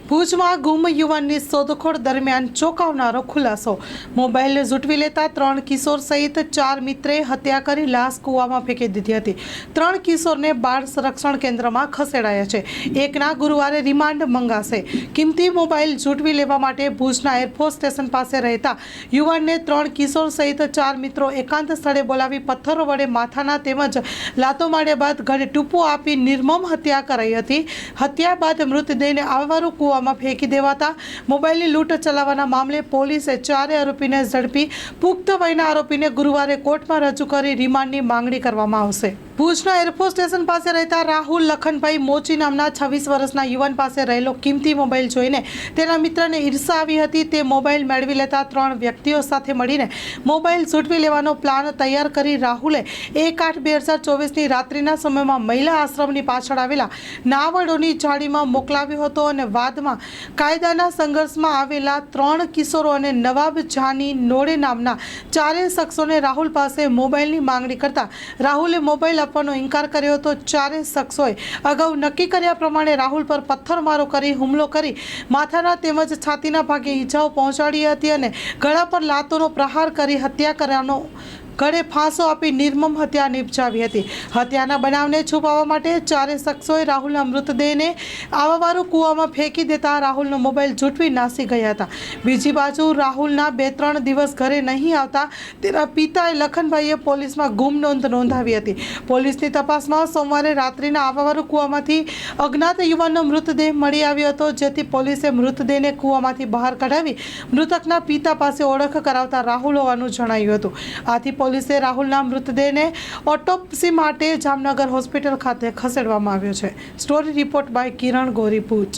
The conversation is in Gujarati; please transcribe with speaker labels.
Speaker 1: ભુજમાં ગુમ યુવાનની શોધખોળ દરમિયાન ચોંકાવનારો ખુલાસો। મોબાઈલ ઝૂંટવી લેતા 3 કિશોર સહિત 4 મિત્રે હત્યા કરી લાશ કૂવામાં ફેંકી દીધી હતી। 3 કિશોરને બાળ સંરક્ષણ કેન્દ્રમાં ખસેડાયા છે। એકના ગુરુવારે રિમાન્ડ મંગાશે। કિંમતી મોબાઈલ ઝૂંટવી લેવા માટે ભુજના એરફોર્સ સ્ટેશન પાસે રહેતા યુવાનને 3 કિશોર સહિત 4 મિત્રો એકાંત સ્થળે બોલાવી પથ્થરો વડે માથાના તેમજ લાતો માર્યા બાદ ગળે ટૂંપો આપી નિર્મમ હત્યા કરાઈ હતી। હત્યા બાદ મૃતદેહને આવવારું કૂવામાં ફેંકી દેવાતા મોબાઈલની લૂંટ ચલાવવાના મામલે પોલીસે 4 આરોપીને ઝડપી પુખ્ત વયના આરોપીને ગુરુવારે કોર્ટમાં રજૂ કરી રિમાન્ડની માંગણી કરવામાં આવશે। ભુજના એરફોર્સ સ્ટેશન પાસે રહેતા રાહુલ લખનભાઈ મોચી નામના 26 વર્ષના યુવાન પાસે રહેલો કિંમતી મોબાઈલ જોઈને તેના મિત્રને ઈર્ષા આવી હતી। તે મોબાઈલ મેળવી લેતા 3 વ્યક્તિઓ સાથે મળીને મોબાઈલ ઝૂંટવી લેવાનો પ્લાન તૈયાર કરી રાહુલે 1/8/2024ની રાત્રિના સમયમાં મહિલા આશ્રમની પાછળ આવેલા નાવડોની ઝાડીમાં મોકલાવ્યો હતો અને બાદમાં કાયદાના સંઘર્ષમાં આવેલા 3 કિશોરો અને નવાબ જાની નોડે નામના 4 શખ્સોને રાહુલ પાસે મોબાઈલની માંગણી કરતા રાહુલે મોબાઈલ આપવાનો ઇનકાર કર્યો હતો। 4 શખ્સોએ અગાઉ નક્કી કર્યા પ્રમાણે રાહુલ પર પથ્થરમારો કરી હુમલો કરી માથાના તેમજ છાતીના ભાગે ઈજાઓ પહોંચાડી હતી અને ગળા પર લાતોનો પ્રહાર કરી હત્યા કરવાનો ગળે ફાંસો આપી નિર્મમ હત્યા નિપજાવી હતી। હત્યાના બનાવને છુપાવવા માટે 4 શખ્સોએ રાહુલના મૃતદેહને આવાવારું કૂવામાં ફેંકી દેતા રાહુલનો મોબાઈલ ઝૂંટવી નાસી ગયા હતા। બીજી બાજુ રાહુલના 2-3 દિવસ ઘરે નહીં આવતા તેના પિતાએ લખનભાઈએ પોલીસમાં ગુમ નોંધ નોંધાવી હતી। પોલીસની તપાસમાં સોમવારે રાત્રિના આવાવારું કૂવામાંથી અજ્ઞાત યુવાનનો મૃતદેહ મળી આવ્યો હતો, જેથી પોલીસે મૃતદેહને કૂવામાંથી બહાર કઢાવી મૃતકના પિતા પાસે ઓળખ કરાવતા રાહુલ હોવાનું જણાવ્યું હતું। આથી પોલીસે રાહુલના મૃતદેહને ઓટોપ્સી માટે જામનગર હોસ્પિટલ ખાતે ખસેડવામાં આવ્યો છે। Story report by Kiran Gori, Bhuj.